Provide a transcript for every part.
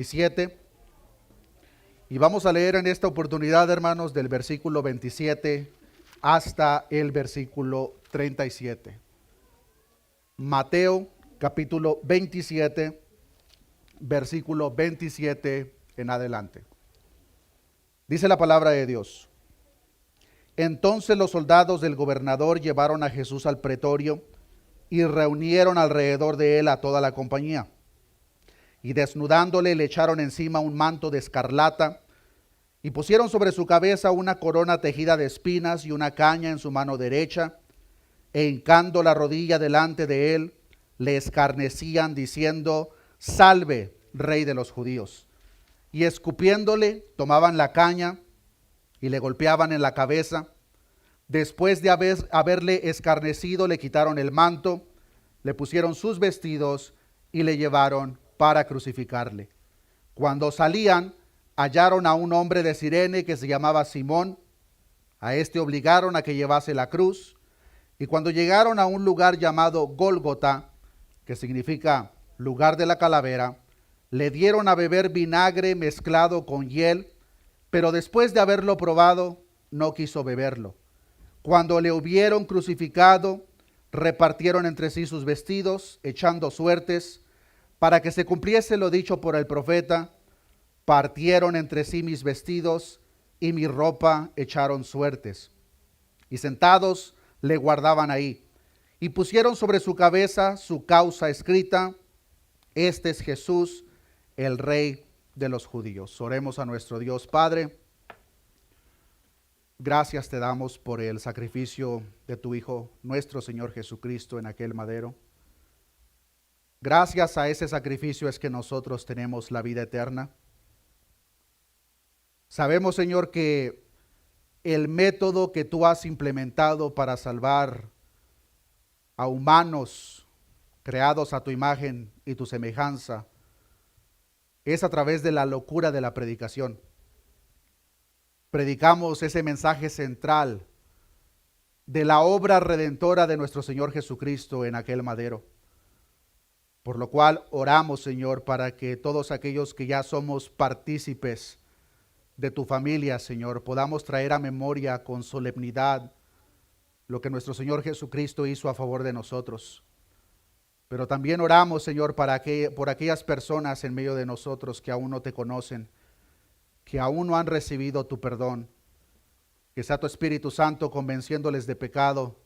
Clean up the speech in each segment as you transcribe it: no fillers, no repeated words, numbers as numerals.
27. Y vamos a leer en esta oportunidad, hermanos, del versículo 27 hasta el versículo 37. Mateo capítulo 27, versículo 27 en adelante. Dice la palabra de Dios. Entonces los soldados del gobernador llevaron a Jesús al pretorio y reunieron alrededor de él a toda la compañía. Y desnudándole le echaron encima un manto de escarlata y pusieron sobre su cabeza una corona tejida de espinas y una caña en su mano derecha, e hincando la rodilla delante de él, le escarnecían diciendo: Salve, Rey de los judíos. Y escupiéndole, tomaban la caña y le golpeaban en la cabeza. Después de haberle escarnecido, le quitaron el manto, le pusieron sus vestidos y le llevaron para crucificarle. Cuando salían, hallaron a un hombre de Cirene que se llamaba Simón. A este obligaron a que llevase la cruz. Y cuando llegaron a un lugar llamado Gólgota, que significa lugar de la calavera, le dieron a beber vinagre mezclado con hiel, pero después de haberlo probado, no quiso beberlo. Cuando le hubieron crucificado, repartieron entre sí sus vestidos, echando suertes, para que se cumpliese lo dicho por el profeta: partieron entre sí mis vestidos y mi ropa echaron suertes. Y sentados le guardaban ahí. Y pusieron sobre su cabeza su causa escrita: Este es Jesús, el Rey de los judíos. Oremos a nuestro Dios. Padre, gracias te damos por el sacrificio de tu Hijo, nuestro Señor Jesucristo, en aquel madero. Gracias a ese sacrificio es que nosotros tenemos la vida eterna. Sabemos, Señor, que el método que tú has implementado para salvar a humanos creados a tu imagen y tu semejanza es a través de la locura de la predicación. Predicamos ese mensaje central de la obra redentora de nuestro Señor Jesucristo en aquel madero. Por lo cual oramos, Señor, para que todos aquellos que ya somos partícipes de tu familia, Señor, podamos traer a memoria con solemnidad lo que nuestro Señor Jesucristo hizo a favor de nosotros. Pero también oramos, Señor, por aquellas personas en medio de nosotros que aún no te conocen, que aún no han recibido tu perdón. Que sea tu Espíritu Santo convenciéndoles de pecado,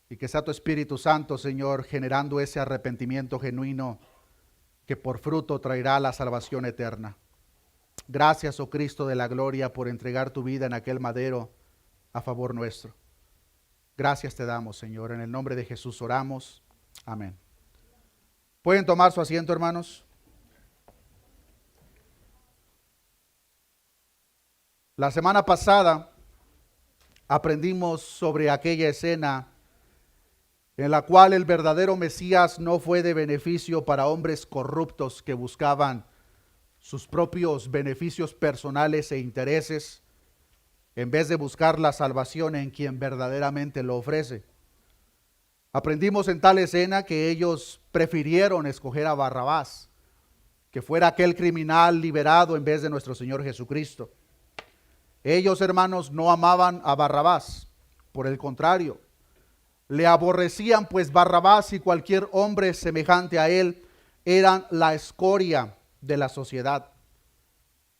y que sea tu Espíritu Santo, Señor, generando ese arrepentimiento genuino que por fruto traerá la salvación eterna. Gracias, oh Cristo de la gloria, por entregar tu vida en aquel madero a favor nuestro. Gracias te damos, Señor. En el nombre de Jesús oramos. Amén. ¿Pueden tomar su asiento, hermanos? La semana pasada aprendimos sobre aquella escena en la cual el verdadero Mesías no fue de beneficio para hombres corruptos que buscaban sus propios beneficios personales e intereses, en vez de buscar la salvación en quien verdaderamente lo ofrece. Aprendimos en tal escena que ellos prefirieron escoger a Barrabás, que fuera aquel criminal liberado en vez de nuestro Señor Jesucristo. Ellos, hermanos, no amaban a Barrabás, por el contrario, le aborrecían, pues Barrabás y cualquier hombre semejante a él eran la escoria de la sociedad.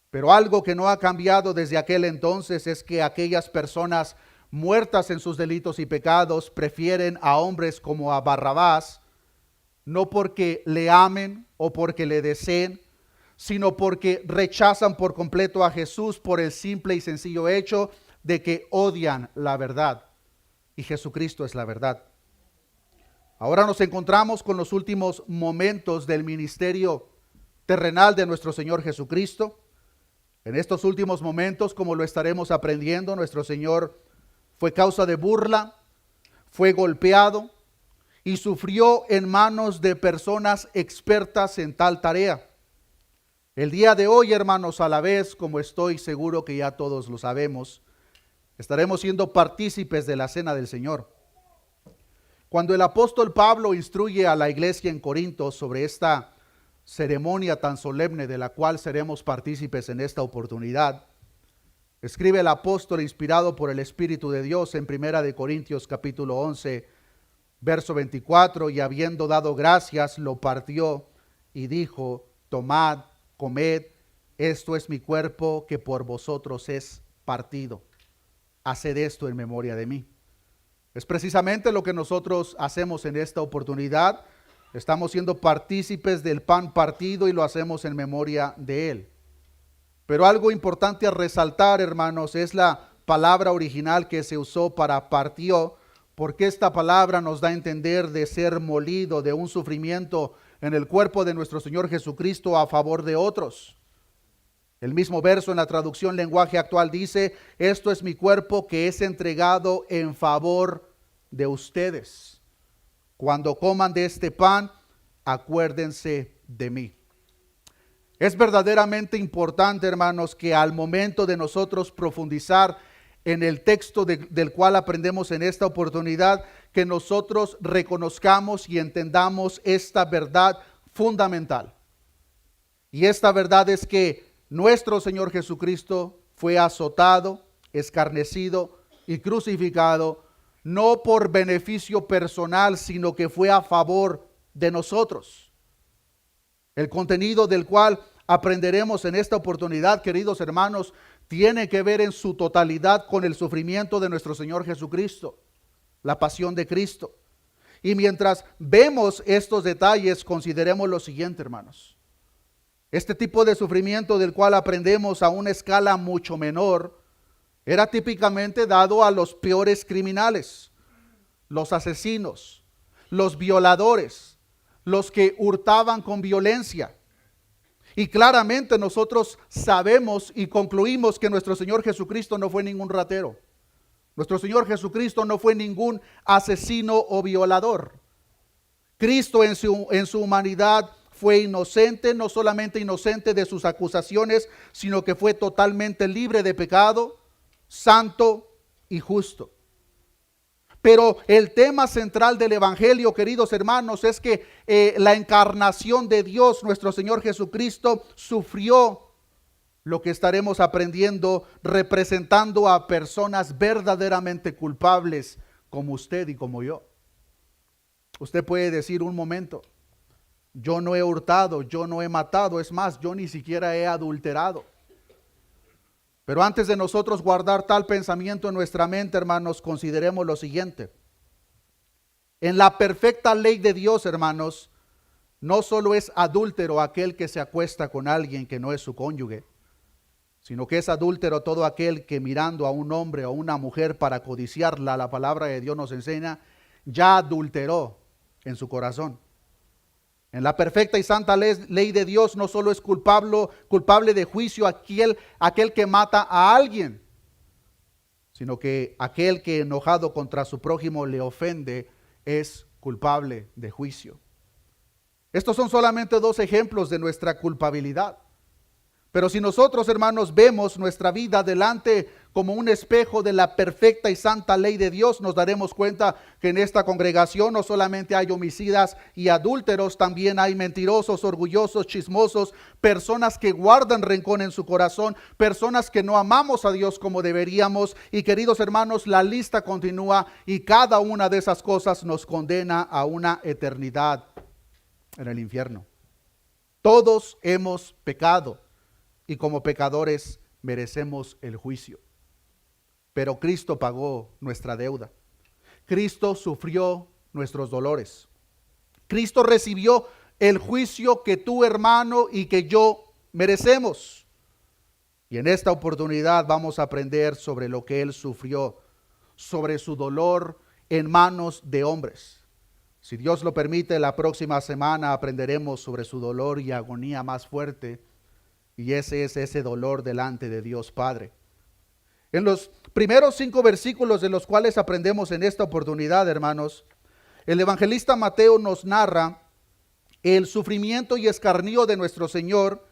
Pero algo que no ha cambiado desde aquel entonces es que aquellas personas muertas en sus delitos y pecados prefieren a hombres como a Barrabás, no porque le amen o porque le deseen, sino porque rechazan por completo a Jesús por el simple y sencillo hecho de que odian la verdad. Y Jesucristo es la verdad. Ahora nos encontramos con los últimos momentos del ministerio terrenal de nuestro Señor Jesucristo. En estos últimos momentos, como lo estaremos aprendiendo, nuestro Señor fue causa de burla, fue golpeado y sufrió en manos de personas expertas en tal tarea. El día de hoy, hermanos, a la vez, como estoy seguro que ya todos lo sabemos, estaremos siendo partícipes de la cena del Señor. Cuando el apóstol Pablo instruye a la iglesia en Corinto sobre esta ceremonia tan solemne de la cual seremos partícipes en esta oportunidad, escribe el apóstol inspirado por el Espíritu de Dios en 1 Corintios capítulo 11, verso 24, y habiendo dado gracias, lo partió y dijo: tomad, comed, esto es mi cuerpo que por vosotros es partido. Haced esto en memoria de mí. Es precisamente lo que nosotros hacemos en esta oportunidad. Estamos siendo partícipes del pan partido y lo hacemos en memoria de él. Pero algo importante a resaltar, hermanos, es la palabra original que se usó para partió, porque esta palabra nos da a entender de ser molido, de un sufrimiento en el cuerpo de nuestro Señor Jesucristo a favor de otros. El mismo verso en la traducción lenguaje actual dice: esto es mi cuerpo que es entregado en favor de ustedes. Cuando coman de este pan, acuérdense de mí. Es verdaderamente importante, hermanos, que al momento de nosotros profundizar en el texto del cual aprendemos en esta oportunidad, que nosotros reconozcamos y entendamos esta verdad fundamental. Y esta verdad es que nuestro Señor Jesucristo fue azotado, escarnecido y crucificado, no por beneficio personal, sino que fue a favor de nosotros. El contenido del cual aprenderemos en esta oportunidad, queridos hermanos, tiene que ver en su totalidad con el sufrimiento de nuestro Señor Jesucristo, la pasión de Cristo. Y mientras vemos estos detalles, consideremos lo siguiente, hermanos. Este tipo de sufrimiento del cual aprendemos a una escala mucho menor, era típicamente dado a los peores criminales, los asesinos, los violadores, los que hurtaban con violencia. Y claramente nosotros sabemos y concluimos que nuestro Señor Jesucristo no fue ningún ratero. Nuestro Señor Jesucristo no fue ningún asesino o violador. Cristo en su humanidad fue inocente, no solamente inocente de sus acusaciones, sino que fue totalmente libre de pecado, santo y justo. Pero el tema central del Evangelio, queridos hermanos, es que la encarnación de Dios, nuestro Señor Jesucristo, sufrió lo que estaremos aprendiendo, representando a personas verdaderamente culpables como usted y como yo. Usted puede decir: un momento, yo no he hurtado, yo no he matado, es más, yo ni siquiera he adulterado. Pero antes de nosotros guardar tal pensamiento en nuestra mente, hermanos, consideremos lo siguiente. En la perfecta ley de Dios, hermanos, no solo es adúltero aquel que se acuesta con alguien que no es su cónyuge, sino que es adúltero todo aquel que mirando a un hombre o una mujer para codiciarla, la palabra de Dios nos enseña, ya adulteró en su corazón. En la perfecta y santa ley de Dios no solo es culpable de juicio aquel que mata a alguien, sino que aquel que enojado contra su prójimo le ofende es culpable de juicio. Estos son solamente dos ejemplos de nuestra culpabilidad. Pero si nosotros, hermanos, vemos nuestra vida delante como un espejo de la perfecta y santa ley de Dios, nos daremos cuenta que en esta congregación no solamente hay homicidas y adúlteros, también hay mentirosos, orgullosos, chismosos, personas que guardan rencor en su corazón, personas que no amamos a Dios como deberíamos. Y queridos hermanos, la lista continúa y cada una de esas cosas nos condena a una eternidad en el infierno. Todos hemos pecado y como pecadores merecemos el juicio. Pero Cristo pagó nuestra deuda. Cristo sufrió nuestros dolores. Cristo recibió el juicio que tú, hermano, y que yo merecemos. Y en esta oportunidad vamos a aprender sobre lo que Él sufrió, sobre su dolor en manos de hombres. Si Dios lo permite, la próxima semana aprenderemos sobre su dolor y agonía más fuerte. Y ese es ese dolor delante de Dios Padre. En los primeros 5 versículos de los cuales aprendemos en esta oportunidad, hermanos, el evangelista Mateo nos narra el sufrimiento y escarnio de nuestro Señor.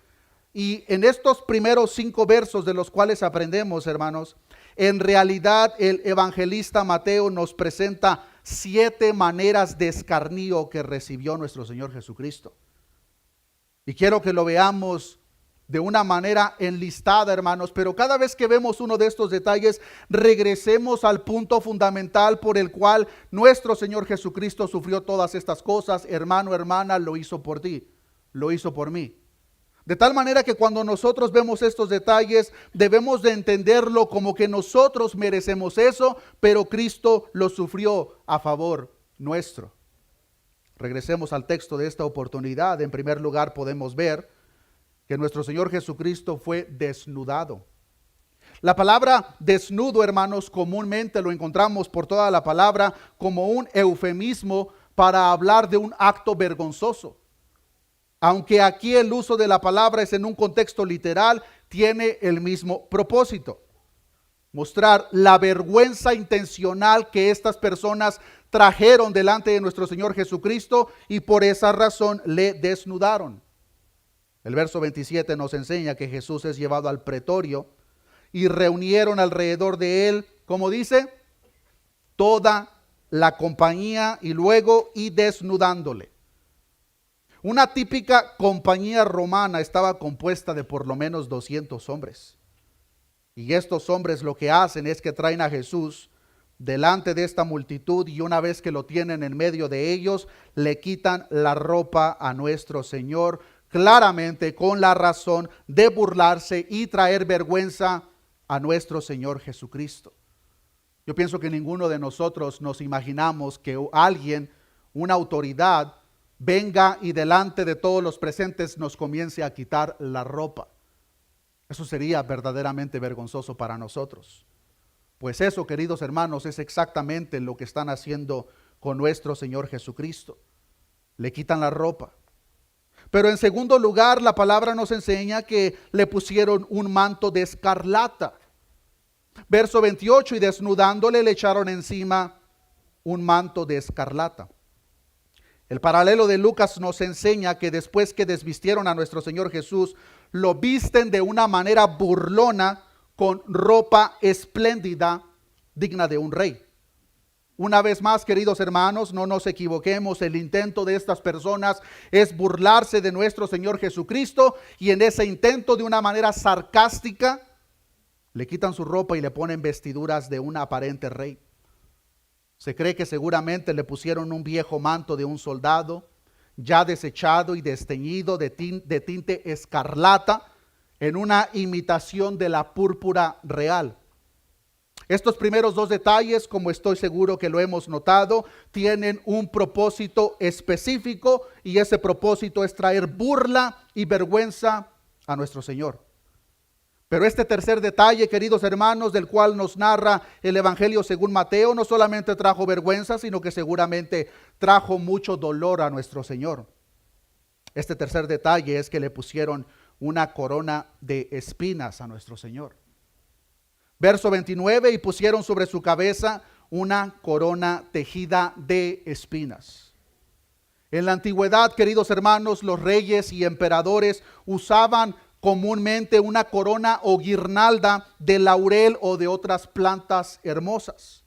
Y en estos primeros 5 versos de los cuales aprendemos, hermanos, en realidad el evangelista Mateo nos presenta 7 maneras de escarnio que recibió nuestro Señor Jesucristo. Y quiero que lo veamos de una manera enlistada, hermanos, pero cada vez que vemos uno de estos detalles, regresemos al punto fundamental por el cual nuestro Señor Jesucristo sufrió todas estas cosas. Hermano, hermana, lo hizo por ti, lo hizo por mí. De tal manera que cuando nosotros vemos estos detalles, debemos de entenderlo como que nosotros merecemos eso, pero Cristo lo sufrió a favor nuestro. Regresemos al texto de esta oportunidad. En primer lugar, podemos ver que nuestro Señor Jesucristo fue desnudado. La palabra desnudo, hermanos, comúnmente lo encontramos por toda la palabra como un eufemismo para hablar de un acto vergonzoso. Aunque aquí el uso de la palabra es en un contexto literal, tiene el mismo propósito: mostrar la vergüenza intencional que estas personas trajeron delante de nuestro Señor Jesucristo, y por esa razón le desnudaron. El verso 27 nos enseña que Jesús es llevado al pretorio y reunieron alrededor de él, como dice, toda la compañía, y luego desnudándole. Una típica compañía romana estaba compuesta de por lo menos 200 hombres. Y estos hombres lo que hacen es que traen a Jesús delante de esta multitud, y una vez que lo tienen en medio de ellos, le quitan la ropa a nuestro Señor, claramente con la razón de burlarse y traer vergüenza a nuestro Señor Jesucristo. Yo pienso que ninguno de nosotros nos imaginamos que alguien, una autoridad, venga y delante de todos los presentes nos comience a quitar la ropa. Eso sería verdaderamente vergonzoso para nosotros. Pues eso, queridos hermanos, es exactamente lo que están haciendo con nuestro Señor Jesucristo. Le quitan la ropa. Pero en segundo lugar, la palabra nos enseña que le pusieron un manto de escarlata. Verso 28, y desnudándole le echaron encima un manto de escarlata. El paralelo de Lucas nos enseña que después que desvistieron a nuestro Señor Jesús, lo visten de una manera burlona con ropa espléndida, digna de un rey. Una vez más, queridos hermanos, no nos equivoquemos, el intento de estas personas es burlarse de nuestro Señor Jesucristo, y en ese intento, de una manera sarcástica, le quitan su ropa y le ponen vestiduras de un aparente rey. Se cree que seguramente le pusieron un viejo manto de un soldado, ya desechado y desteñido de tinte escarlata, en una imitación de la púrpura real. Estos primeros dos detalles, como estoy seguro que lo hemos notado, tienen un propósito específico, y ese propósito es traer burla y vergüenza a nuestro Señor. Pero este tercer detalle, queridos hermanos, del cual nos narra el Evangelio según Mateo, no solamente trajo vergüenza, sino que seguramente trajo mucho dolor a nuestro Señor. Este tercer detalle es que le pusieron una corona de espinas a nuestro Señor. Verso 29, y pusieron sobre su cabeza una corona tejida de espinas. En la antigüedad, queridos hermanos, los reyes y emperadores usaban comúnmente una corona o guirnalda de laurel o de otras plantas hermosas.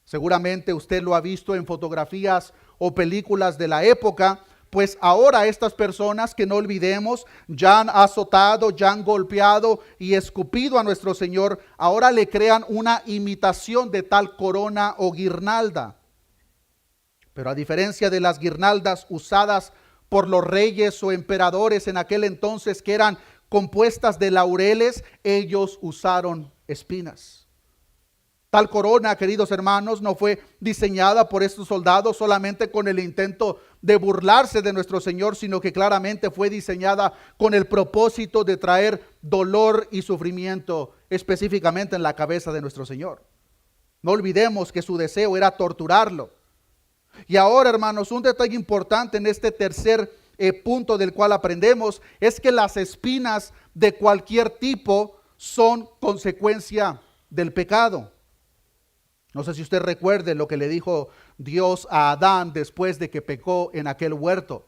Seguramente usted lo ha visto en fotografías o películas de la época. Pues ahora estas personas, que no olvidemos, ya han azotado, ya han golpeado y escupido a nuestro Señor, ahora le crean una imitación de tal corona o guirnalda. Pero a diferencia de las guirnaldas usadas por los reyes o emperadores en aquel entonces, que eran compuestas de laureles, ellos usaron espinas. Tal corona, queridos hermanos, no fue diseñada por estos soldados solamente con el intento de burlarse de nuestro Señor, sino que claramente fue diseñada con el propósito de traer dolor y sufrimiento, específicamente en la cabeza de nuestro Señor. No olvidemos que su deseo era torturarlo. Y ahora, hermanos, un detalle importante en este tercer punto del cual aprendemos es que las espinas de cualquier tipo son consecuencia del pecado. No sé si usted recuerde lo que le dijo Dios a Adán después de que pecó en aquel huerto.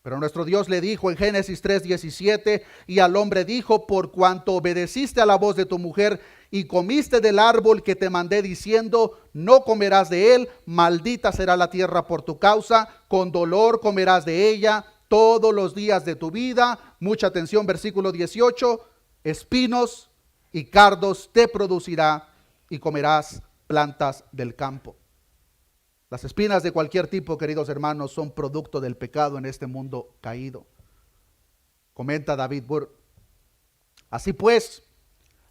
Pero nuestro Dios le dijo en Génesis 3:17, y al hombre dijo: por cuanto obedeciste a la voz de tu mujer y comiste del árbol que te mandé diciendo, no comerás de él, maldita será la tierra por tu causa, con dolor comerás de ella todos los días de tu vida. Mucha atención, versículo 18, espinos y cardos te producirá y comerás plantas del campo. Las espinas de cualquier tipo, queridos hermanos, son producto del pecado en este mundo caído. Comenta David Burr. Así pues,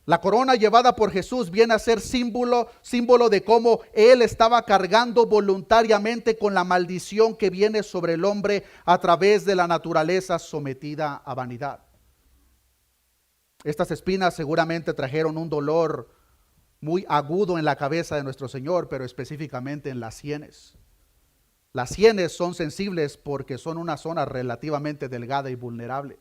la corona llevada por Jesús viene a ser símbolo de cómo Él estaba cargando voluntariamente con la maldición que viene sobre el hombre a través de la naturaleza sometida a vanidad. Estas espinas seguramente trajeron un dolor muy agudo en la cabeza de nuestro Señor, pero específicamente en las sienes. Las sienes son sensibles porque son una zona relativamente delgada y vulnerable.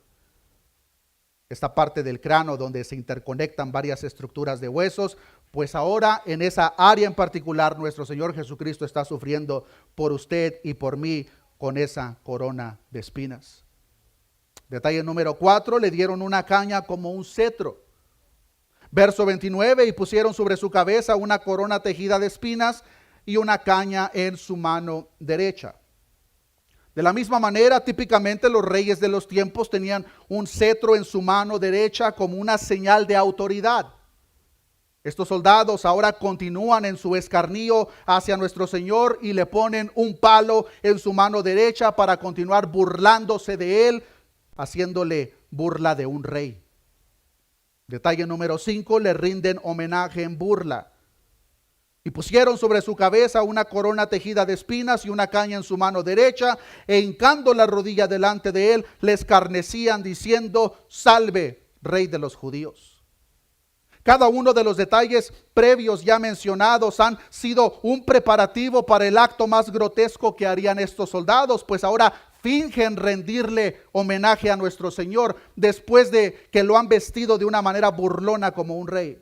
Esta parte del cráneo donde se interconectan varias estructuras de huesos, pues ahora en esa área en particular nuestro Señor Jesucristo está sufriendo por usted y por mí con esa corona de espinas. Detalle número 4, le dieron una caña como un cetro. Verso 29, y pusieron sobre su cabeza una corona tejida de espinas y una caña en su mano derecha. De la misma manera, típicamente los reyes de los tiempos tenían un cetro en su mano derecha como una señal de autoridad. Estos soldados ahora continúan en su escarnio hacia nuestro Señor y le ponen un palo en su mano derecha para continuar burlándose de él, haciéndole burla de un rey. Detalle número 5, le rinden homenaje en burla. Y pusieron sobre su cabeza una corona tejida de espinas y una caña en su mano derecha, e hincando la rodilla delante de él, le escarnecían diciendo: salve, rey de los judíos. Cada uno de los detalles previos ya mencionados han sido un preparativo para el acto más grotesco que harían estos soldados, pues ahora fingen rendirle homenaje a nuestro Señor después de que lo han vestido de una manera burlona como un rey.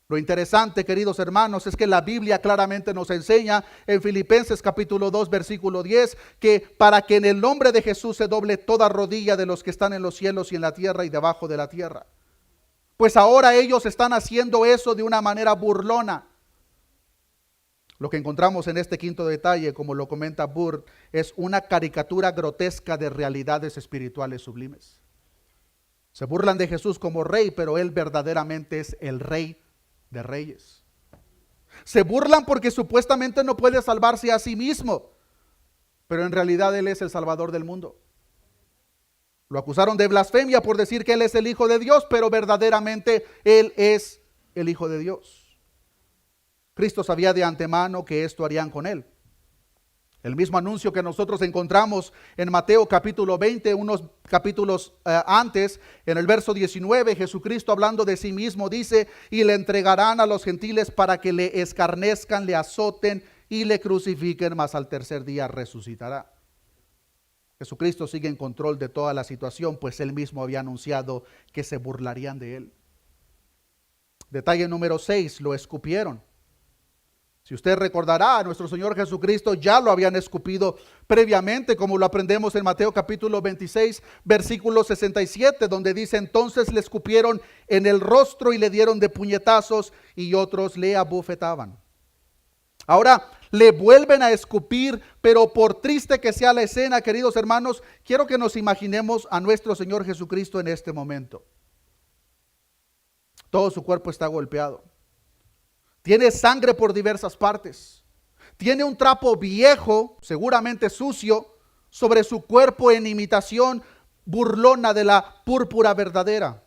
Lo interesante, queridos hermanos, es que la Biblia claramente nos enseña en Filipenses capítulo 2, versículo 10, que para que en el nombre de Jesús se doble toda rodilla de los que están en los cielos y en la tierra y debajo de la tierra. Pues ahora ellos están haciendo eso de una manera burlona. Lo que encontramos en este quinto detalle, como lo comenta Burr, es una caricatura grotesca de realidades espirituales sublimes. Se burlan de Jesús como rey, pero Él verdaderamente es el Rey de Reyes. Se burlan porque supuestamente no puede salvarse a sí mismo, pero en realidad Él es el Salvador del mundo. Lo acusaron de blasfemia por decir que Él es el Hijo de Dios, pero verdaderamente Él es el Hijo de Dios. Cristo sabía de antemano que esto harían con Él. El mismo anuncio que nosotros encontramos en Mateo capítulo 20, unos capítulos antes, en el verso 19, Jesucristo hablando de sí mismo dice: y le entregarán a los gentiles para que le escarnezcan, le azoten y le crucifiquen, mas al tercer día resucitará. Jesucristo sigue en control de toda la situación, pues Él mismo había anunciado que se burlarían de Él. Detalle número 6, lo escupieron. Si usted recordará, a nuestro Señor Jesucristo ya lo habían escupido previamente, como lo aprendemos en Mateo capítulo 26, versículo 67, donde dice: entonces le escupieron en el rostro y le dieron de puñetazos y otros le abofetaban. Ahora le vuelven a escupir, pero por triste que sea la escena, queridos hermanos, quiero que nos imaginemos a nuestro Señor Jesucristo en este momento. Todo su cuerpo está golpeado. Tiene sangre por diversas partes. Tiene un trapo viejo, seguramente sucio, sobre su cuerpo en imitación burlona de la púrpura verdadera.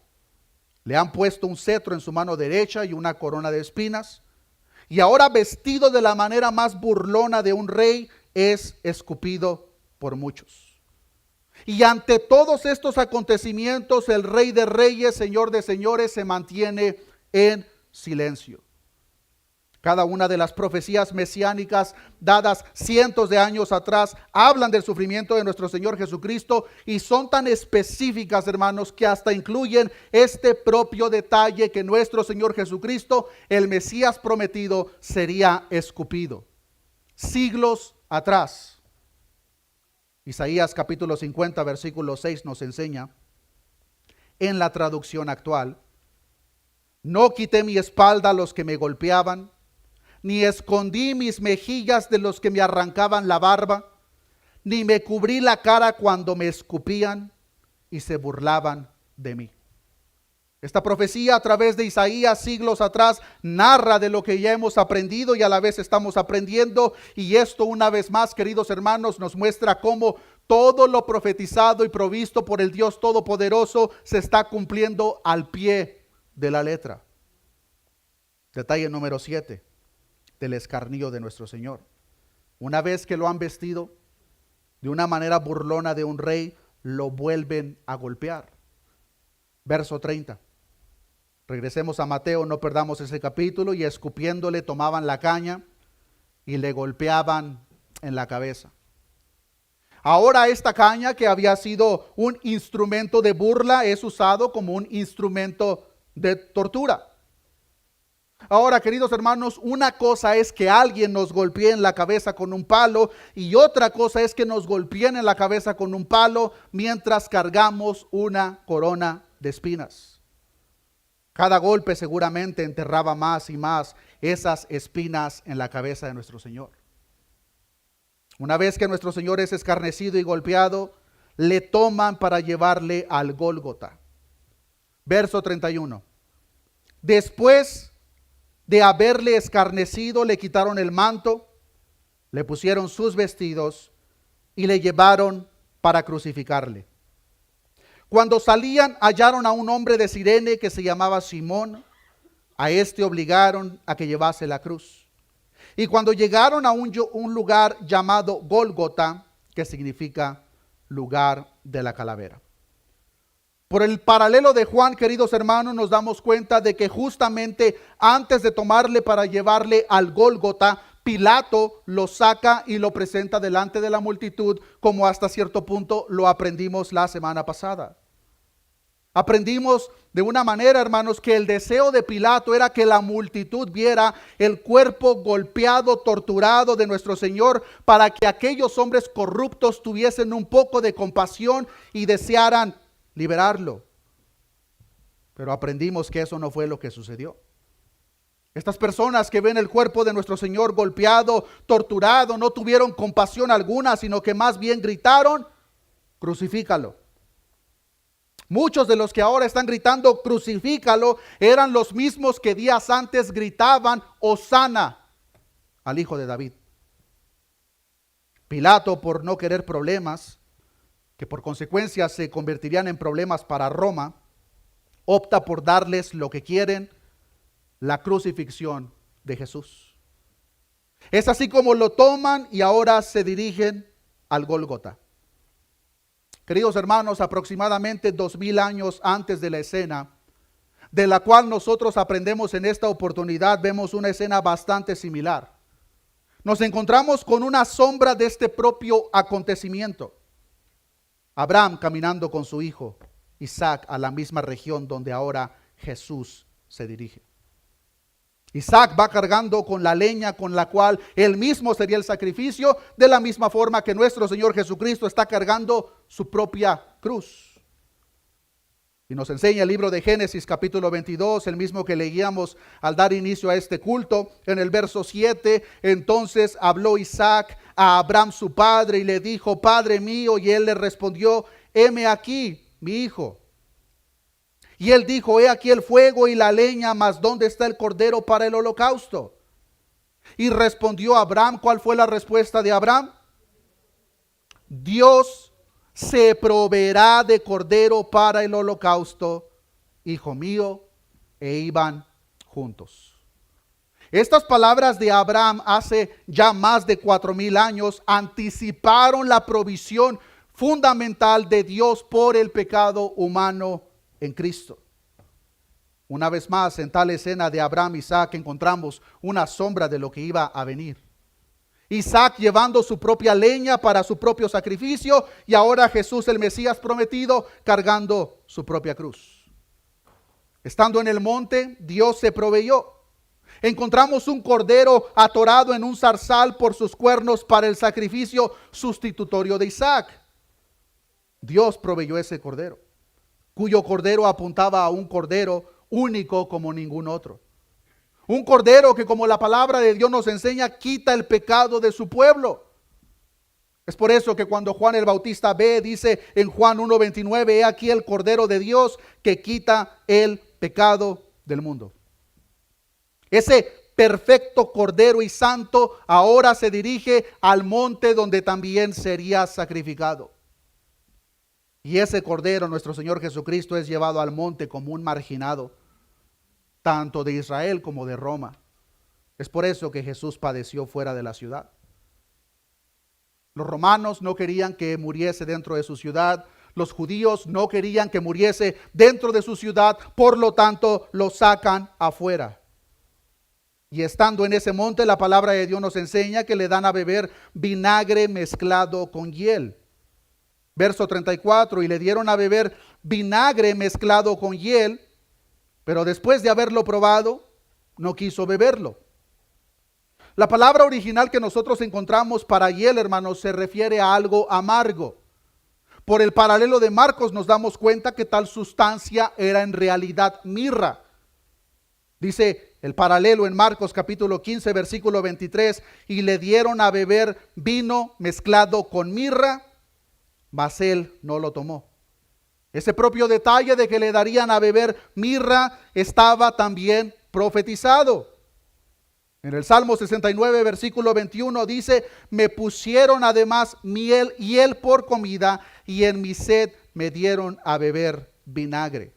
Le han puesto un cetro en su mano derecha y una corona de espinas. Y ahora, vestido de la manera más burlona de un rey, es escupido por muchos. Y ante todos estos acontecimientos, el Rey de Reyes, Señor de Señores, se mantiene en silencio. Cada una de las profecías mesiánicas dadas cientos de años atrás hablan del sufrimiento de nuestro Señor Jesucristo y son tan específicas, hermanos, que hasta incluyen este propio detalle, que nuestro Señor Jesucristo, el Mesías prometido, sería escupido. Siglos atrás. Isaías capítulo 50, versículo 6 nos enseña, en la traducción actual: no quité mi espalda a los que me golpeaban, ni escondí mis mejillas de los que me arrancaban la barba, ni me cubrí la cara cuando me escupían y se burlaban de mí. Esta profecía a través de Isaías siglos atrás narra de lo que ya hemos aprendido y a la vez estamos aprendiendo, y esto una vez más, queridos hermanos, nos muestra cómo todo lo profetizado y provisto por el Dios Todopoderoso se está cumpliendo al pie de la letra. Detalle número 7 del escarnio de nuestro Señor. Una vez que lo han vestido de una manera burlona de un rey, lo vuelven a golpear. Verso 30. Regresemos a Mateo, no perdamos ese capítulo. Y escupiéndole tomaban la caña y le golpeaban en la cabeza. Ahora esta caña, que había sido un instrumento de burla, es usado como un instrumento de tortura. Ahora, queridos hermanos, una cosa es que alguien nos golpee en la cabeza con un palo, y otra cosa es que nos golpeen en la cabeza con un palo mientras cargamos una corona de espinas. Cada golpe seguramente enterraba más y más esas espinas en la cabeza de nuestro Señor. Una vez que nuestro Señor es escarnecido y golpeado, le toman para llevarle al Gólgota. Verso 31. Después de haberle escarnecido, le quitaron el manto, le pusieron sus vestidos y le llevaron para crucificarle. Cuando salían, hallaron a un hombre de Cirene que se llamaba Simón. A este obligaron a que llevase la cruz. Y cuando llegaron a un lugar llamado Gólgota, que significa lugar de la calavera. Por el paralelo de Juan, queridos hermanos, nos damos cuenta de que justamente antes de tomarle para llevarle al Gólgota, Pilato lo saca y lo presenta delante de la multitud, como hasta cierto punto lo aprendimos la semana pasada. Aprendimos de una manera, hermanos, que el deseo de Pilato era que la multitud viera el cuerpo golpeado, torturado de nuestro Señor, para que aquellos hombres corruptos tuviesen un poco de compasión y desearan liberarlo. Pero aprendimos que eso no fue lo que sucedió. Estas personas que ven el cuerpo de nuestro Señor golpeado, torturado, no tuvieron compasión alguna, sino que más bien gritaron: crucifícalo. Muchos de los que ahora están gritando crucifícalo eran los mismos que días antes gritaban hosana al Hijo de David. Pilato, por no querer problemas, que por consecuencia se convertirían en problemas para Roma, opta por darles lo que quieren: la crucifixión de Jesús. Es así como lo toman y ahora se dirigen al Gólgota. Queridos hermanos, aproximadamente 2000 años antes de la escena, de la cual nosotros aprendemos en esta oportunidad, vemos una escena bastante similar. Nos encontramos con una sombra de este propio acontecimiento. Abraham caminando con su hijo Isaac a la misma región donde ahora Jesús se dirige. Isaac va cargando con la leña con la cual él mismo sería el sacrificio, de la misma forma que nuestro Señor Jesucristo está cargando su propia cruz. Y nos enseña el libro de Génesis capítulo 22, el mismo que leíamos al dar inicio a este culto. En el verso 7, entonces habló Isaac a Abraham su padre y le dijo: Padre mío. Y él le respondió: heme aquí, mi hijo. Y él dijo: he aquí el fuego y la leña, mas ¿dónde está el cordero para el holocausto? Y respondió Abraham. ¿Cuál fue la respuesta de Abraham? Dios se proveerá de cordero para el holocausto, hijo mío. E iban juntos. Estas palabras de Abraham hace ya más de 4000 años anticiparon la provisión fundamental de Dios por el pecado humano en Cristo. Una vez más, en tal escena de Abraham y Isaac encontramos una sombra de lo que iba a venir. Isaac llevando su propia leña para su propio sacrificio, y ahora Jesús, el Mesías prometido, cargando su propia cruz. Estando en el monte, Dios se proveyó. Encontramos un cordero atorado en un zarzal por sus cuernos para el sacrificio sustitutorio de Isaac. Dios proveyó ese cordero, cuyo cordero apuntaba a un cordero único como ningún otro. Un cordero que, como la palabra de Dios nos enseña, quita el pecado de su pueblo. Es por eso que cuando Juan el Bautista ve, dice en Juan 1:29, he aquí el Cordero de Dios que quita el pecado del mundo. Ese perfecto Cordero y Santo ahora se dirige al monte donde también sería sacrificado. Y ese Cordero, nuestro Señor Jesucristo, es llevado al monte como un marginado, tanto de Israel como de Roma. Es por eso que Jesús padeció fuera de la ciudad. Los romanos no querían que muriese dentro de su ciudad. Los judíos no querían que muriese dentro de su ciudad. Por lo tanto, lo sacan afuera. Y estando en ese monte, la palabra de Dios nos enseña que le dan a beber vinagre mezclado con hiel. Verso 34, y le dieron a beber vinagre mezclado con hiel, pero después de haberlo probado, no quiso beberlo. La palabra original que nosotros encontramos para hiel, hermanos, se refiere a algo amargo. Por el paralelo de Marcos nos damos cuenta que tal sustancia era en realidad mirra. Dice el paralelo en Marcos capítulo 15, versículo 23, y le dieron a beber vino mezclado con mirra, mas él no lo tomó. Ese propio detalle de que le darían a beber mirra estaba también profetizado. En el Salmo 69, versículo 21 dice, me pusieron además miel y hiel por comida, y en mi sed me dieron a beber vinagre.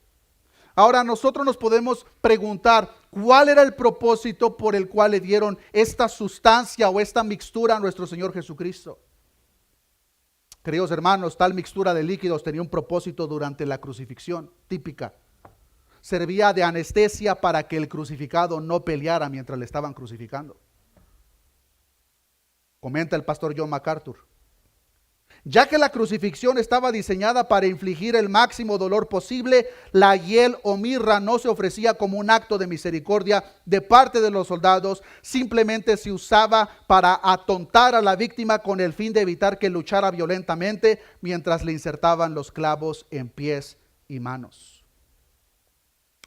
Ahora nosotros nos podemos preguntar, ¿cuál era el propósito por el cual le dieron esta sustancia o esta mixtura a nuestro Señor Jesucristo? Queridos hermanos, tal mixtura de líquidos tenía un propósito durante la crucifixión típica. Servía de anestesia para que el crucificado no peleara mientras le estaban crucificando. Comenta el pastor John MacArthur. Ya que la crucifixión estaba diseñada para infligir el máximo dolor posible, la hiel o mirra no se ofrecía como un acto de misericordia de parte de los soldados, simplemente se usaba para atontar a la víctima con el fin de evitar que luchara violentamente mientras le insertaban los clavos en pies y manos.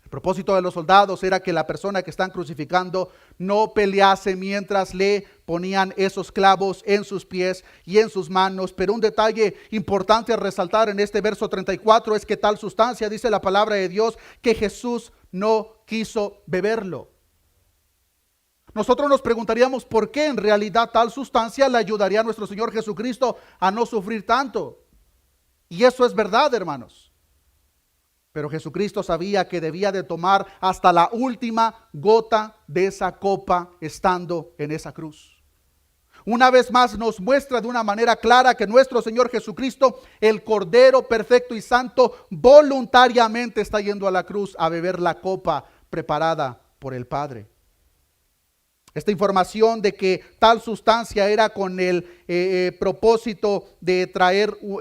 El propósito de los soldados era que la persona que están crucificando no pelease mientras le ponían esos clavos en sus pies y en sus manos. Pero un detalle importante a resaltar en este verso 34 es que tal sustancia, dice la palabra de Dios, que Jesús no quiso beberlo. Nosotros nos preguntaríamos por qué en realidad tal sustancia le ayudaría a nuestro Señor Jesucristo a no sufrir tanto. Y eso es verdad, hermanos. Pero Jesucristo sabía que debía de tomar hasta la última gota de esa copa estando en esa cruz. Una vez más nos muestra de una manera clara que nuestro Señor Jesucristo, el Cordero perfecto y santo, voluntariamente está yendo a la cruz a beber la copa preparada por el Padre. Esta información de que tal sustancia era con el propósito de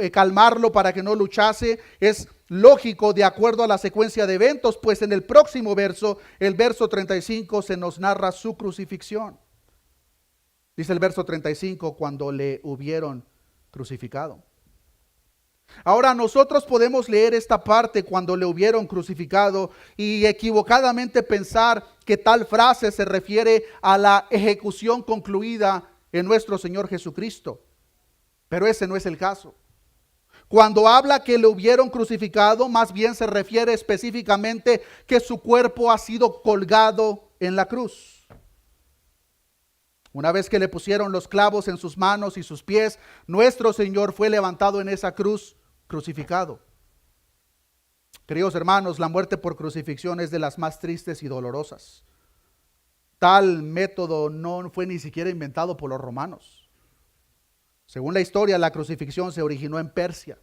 calmarlo para que no luchase, es lógico de acuerdo a la secuencia de eventos, pues en el próximo verso, el verso 35, se nos narra su crucifixión. Dice el verso 35, cuando le hubieron crucificado. Ahora nosotros podemos leer esta parte cuando le hubieron crucificado y equivocadamente pensar que tal frase se refiere a la ejecución concluida en nuestro Señor Jesucristo. Pero ese no es el caso. Cuando habla que le hubieron crucificado, más bien se refiere específicamente que su cuerpo ha sido colgado en la cruz. Una vez que le pusieron los clavos en sus manos y sus pies, nuestro Señor fue levantado en esa cruz crucificado. Queridos hermanos, la muerte por crucifixión es de las más tristes y dolorosas. Tal método no fue ni siquiera inventado por los romanos. Según la historia, la crucifixión se originó en Persia,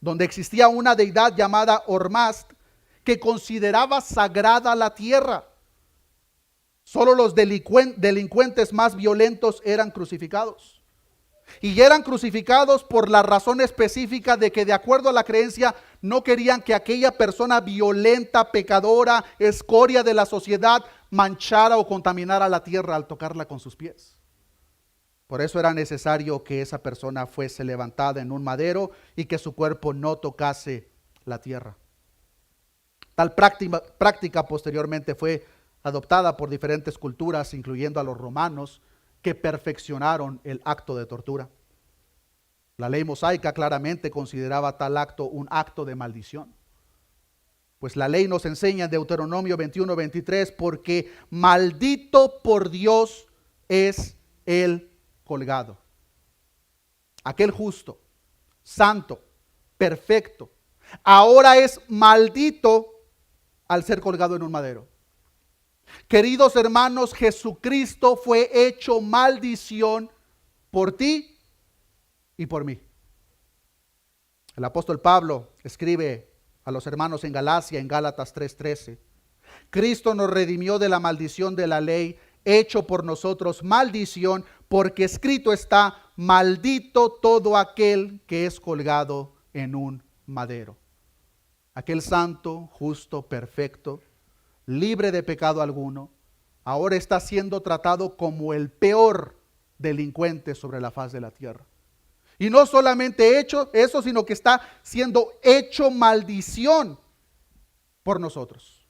donde existía una deidad llamada Ormazd que consideraba sagrada la tierra. Solo los delincuentes más violentos eran crucificados. Y eran crucificados por la razón específica de que, de acuerdo a la creencia, no querían que aquella persona violenta, pecadora, escoria de la sociedad, manchara o contaminara la tierra al tocarla con sus pies. Por eso era necesario que esa persona fuese levantada en un madero y que su cuerpo no tocase la tierra. Tal práctica posteriormente fue adoptada por diferentes culturas, incluyendo a los romanos, que perfeccionaron el acto de tortura. La ley mosaica claramente consideraba tal acto un acto de maldición. Pues la ley nos enseña en Deuteronomio 21:23, porque maldito por Dios es el colgado. Aquel justo, santo, perfecto, ahora es maldito al ser colgado en un madero. Queridos hermanos, Jesucristo fue hecho maldición por ti y por mí. El apóstol Pablo escribe a los hermanos en Galacia, en Gálatas 3:13. Cristo nos redimió de la maldición de la ley, hecho por nosotros maldición, porque escrito está: maldito todo aquel que es colgado en un madero. Aquel santo, justo, perfecto, libre de pecado alguno, ahora está siendo tratado como el peor delincuente sobre la faz de la tierra. Y no solamente hecho eso, sino que está siendo hecho maldición por nosotros.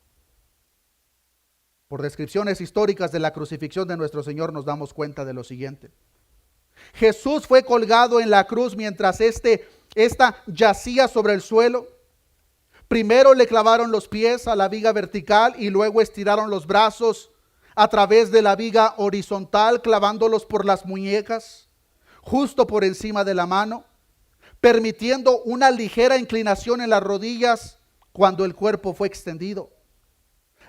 Por descripciones históricas de la crucifixión de nuestro Señor nos damos cuenta de lo siguiente. Jesús fue colgado en la cruz mientras esta yacía sobre el suelo. Primero le clavaron los pies a la viga vertical y luego estiraron los brazos a través de la viga horizontal, clavándolos por las muñecas, justo por encima de la mano, permitiendo una ligera inclinación en las rodillas cuando el cuerpo fue extendido.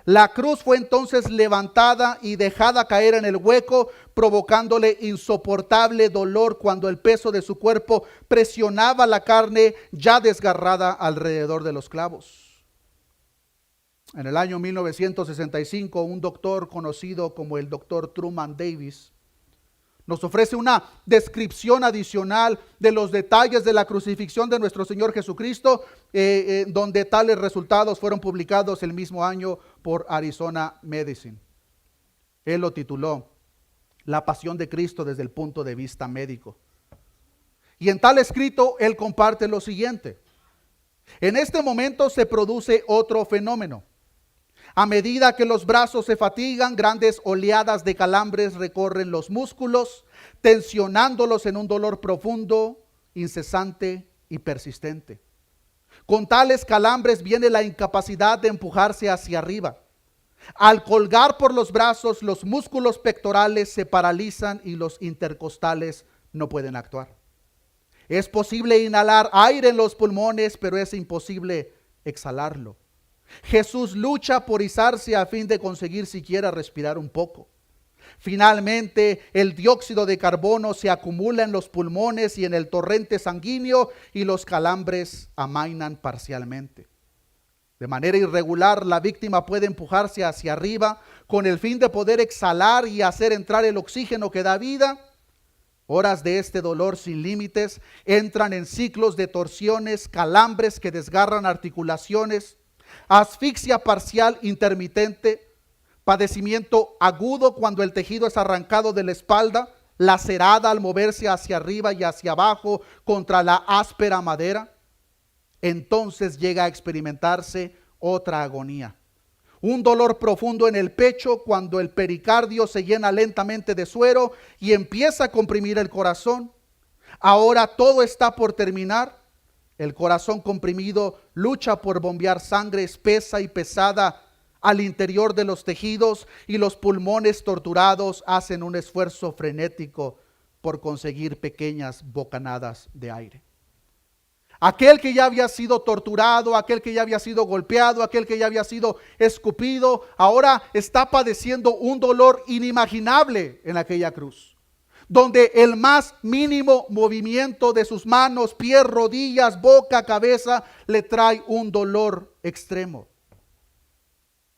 La cruz fue entonces levantada y dejada caer en el hueco, provocándole insoportable dolor cuando el peso de su cuerpo presionaba la carne ya desgarrada alrededor de los clavos. En el año 1965, un doctor conocido como el doctor Truman Davis nos ofrece una descripción adicional de los detalles de la crucifixión de nuestro Señor Jesucristo, donde tales resultados fueron publicados el mismo año por Arizona Medicine. Él lo tituló La pasión de Cristo desde el punto de vista médico. Y en tal escrito él comparte lo siguiente: en este momento se produce otro fenómeno. A medida que los brazos se fatigan, grandes oleadas de calambres recorren los músculos, tensionándolos en un dolor profundo, incesante y persistente. Con tales calambres viene la incapacidad de empujarse hacia arriba. Al colgar por los brazos, los músculos pectorales se paralizan y los intercostales no pueden actuar. Es posible inhalar aire en los pulmones, pero es imposible exhalarlo. Jesús lucha por izarse a fin de conseguir siquiera respirar un poco. Finalmente, el dióxido de carbono se acumula en los pulmones y en el torrente sanguíneo y los calambres amainan parcialmente. De manera irregular, la víctima puede empujarse hacia arriba con el fin de poder exhalar y hacer entrar el oxígeno que da vida. Horas de este dolor sin límites entran en ciclos de torsiones, calambres que desgarran articulaciones, asfixia parcial intermitente, padecimiento agudo cuando el tejido es arrancado de la espalda, lacerada al moverse hacia arriba y hacia abajo contra la áspera madera. Entonces llega a experimentarse otra agonía. Un dolor profundo en el pecho cuando el pericardio se llena lentamente de suero y empieza a comprimir el corazón. Ahora todo está por terminar. El corazón comprimido lucha por bombear sangre espesa y pesada al interior de los tejidos y los pulmones torturados hacen un esfuerzo frenético por conseguir pequeñas bocanadas de aire. Aquel que ya había sido torturado, aquel que ya había sido golpeado, aquel que ya había sido escupido, ahora está padeciendo un dolor inimaginable en aquella cruz, donde el más mínimo movimiento de sus manos, pies, rodillas, boca, cabeza, le trae un dolor extremo.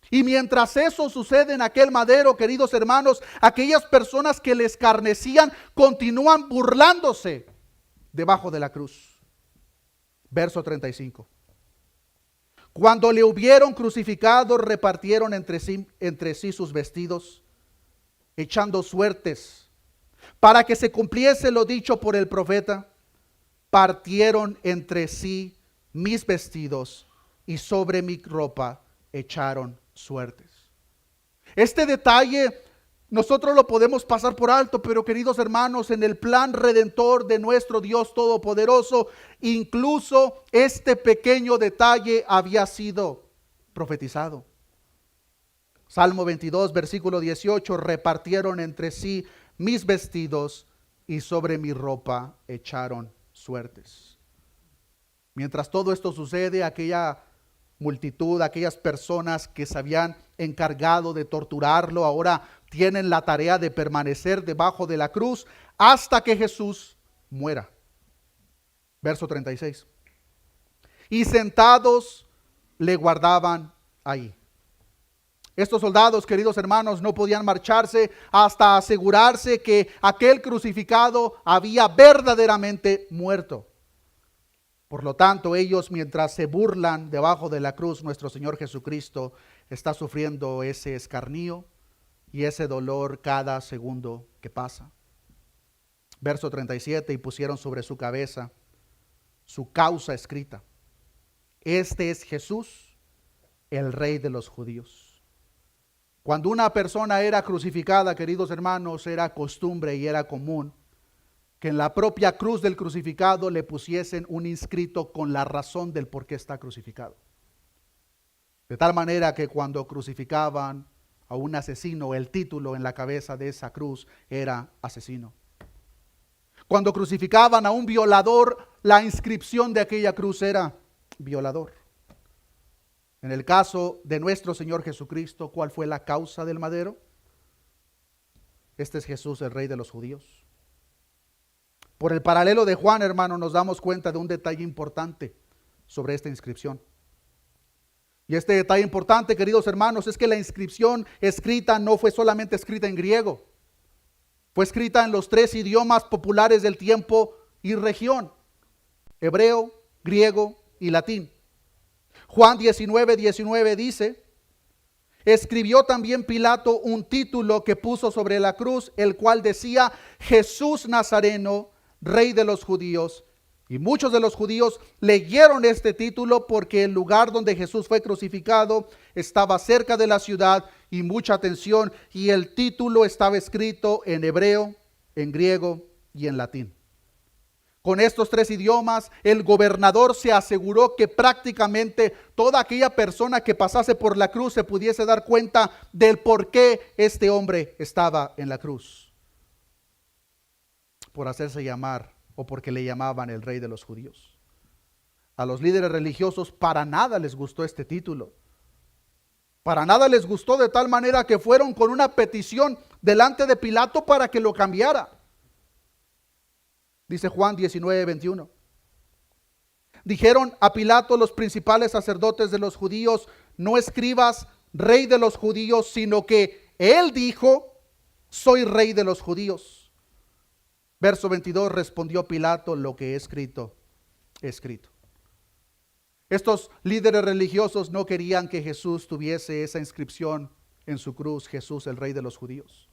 Y mientras eso sucede en aquel madero, queridos hermanos, aquellas personas que le escarnecían continúan burlándose debajo de la cruz. Verso 35. Cuando le hubieron crucificado, repartieron entre sí sus vestidos, echando suertes, para que se cumpliese lo dicho por el profeta. Partieron entre sí mis vestidos y sobre mi ropa echaron suertes. Este detalle nosotros lo podemos pasar por alto, pero queridos hermanos, en el plan redentor de nuestro Dios Todopoderoso, incluso este pequeño detalle había sido profetizado. Salmo 22, versículo 18, repartieron entre sí mis vestidos y sobre mi ropa echaron suertes. Mientras todo esto sucede, aquella multitud, aquellas personas que se habían encargado de torturarlo, ahora tienen la tarea de permanecer debajo de la cruz hasta que Jesús muera. Verso 36. Y sentados le guardaban ahí. Estos soldados, queridos hermanos, no podían marcharse hasta asegurarse que aquel crucificado había verdaderamente muerto. Por lo tanto, ellos, mientras se burlan debajo de la cruz, nuestro Señor Jesucristo está sufriendo ese escarnio y ese dolor cada segundo que pasa. Verso 37, y pusieron sobre su cabeza su causa escrita: este es Jesús, el Rey de los judíos. Cuando una persona era crucificada, queridos hermanos, era costumbre y era común que en la propia cruz del crucificado le pusiesen un inscrito con la razón del por qué está crucificado. De tal manera que cuando crucificaban a un asesino, el título en la cabeza de esa cruz era asesino. Cuando crucificaban a un violador, la inscripción de aquella cruz era violador. En el caso de nuestro Señor Jesucristo, ¿cuál fue la causa del madero? Este es Jesús, el Rey de los judíos. Por el paralelo de Juan, hermano, nos damos cuenta de un detalle importante sobre esta inscripción. Y este detalle importante, queridos hermanos, es que la inscripción escrita no fue solamente escrita en griego. Fue escrita en los 3 idiomas populares del tiempo y región: hebreo, griego y latín. Juan 19:19 dice: escribió también Pilato un título que puso sobre la cruz, el cual decía: Jesús Nazareno, Rey de los judíos. Y muchos de los judíos leyeron este título porque el lugar donde Jesús fue crucificado estaba cerca de la ciudad, y mucha atención, y el título estaba escrito en hebreo, en griego y en latín. Con estos 3 idiomas, el gobernador se aseguró que prácticamente toda aquella persona que pasase por la cruz se pudiese dar cuenta del por qué este hombre estaba en la cruz. Por hacerse llamar, o porque le llamaban el Rey de los judíos. A los líderes religiosos para nada les gustó este título. Para nada les gustó, de tal manera que fueron con una petición delante de Pilato para que lo cambiara. Dice Juan 19:21. Dijeron a Pilato los principales sacerdotes de los judíos: no escribas Rey de los judíos, sino que él dijo: soy Rey de los judíos. Verso 22, respondió Pilato: lo que he escrito, he escrito. Estos líderes religiosos no querían que Jesús tuviese esa inscripción en su cruz: Jesús, el Rey de los judíos.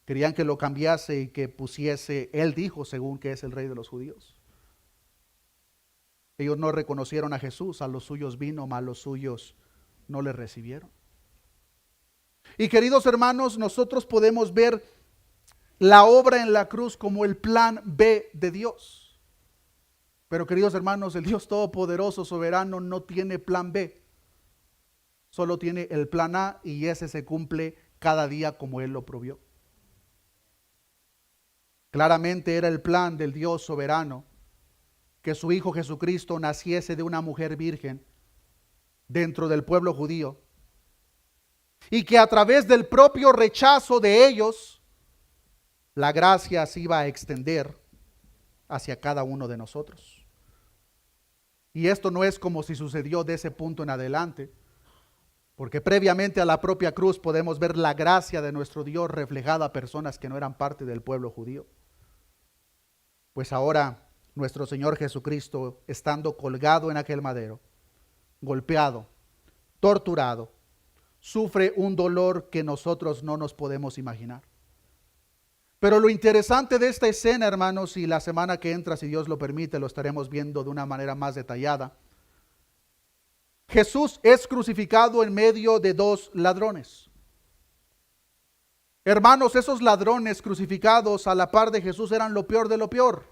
Querían que lo cambiase y que pusiese: él dijo, según que es el Rey de los judíos. Ellos no reconocieron a Jesús, a los suyos vino, mas los suyos no le recibieron. Y queridos hermanos, nosotros podemos ver la obra en la cruz como el plan B de Dios. Pero queridos hermanos, el Dios Todopoderoso, soberano, no tiene plan B. Solo tiene el plan A, y ese se cumple cada día como Él lo provió. Claramente era el plan del Dios soberano que su Hijo Jesucristo naciese de una mujer virgen dentro del pueblo judío, y que a través del propio rechazo de ellos, la gracia se iba a extender hacia cada uno de nosotros. Y esto no es como si sucedió de ese punto en adelante, porque previamente a la propia cruz podemos ver la gracia de nuestro Dios reflejada a personas que no eran parte del pueblo judío. Pues ahora nuestro Señor Jesucristo, estando colgado en aquel madero, golpeado, torturado, sufre un dolor que nosotros no nos podemos imaginar. Pero lo interesante de esta escena, hermanos, y la semana que entra, si Dios lo permite, lo estaremos viendo de una manera más detallada. Jesús es crucificado en medio de 2 ladrones. Hermanos, esos ladrones crucificados a la par de Jesús eran lo peor de lo peor.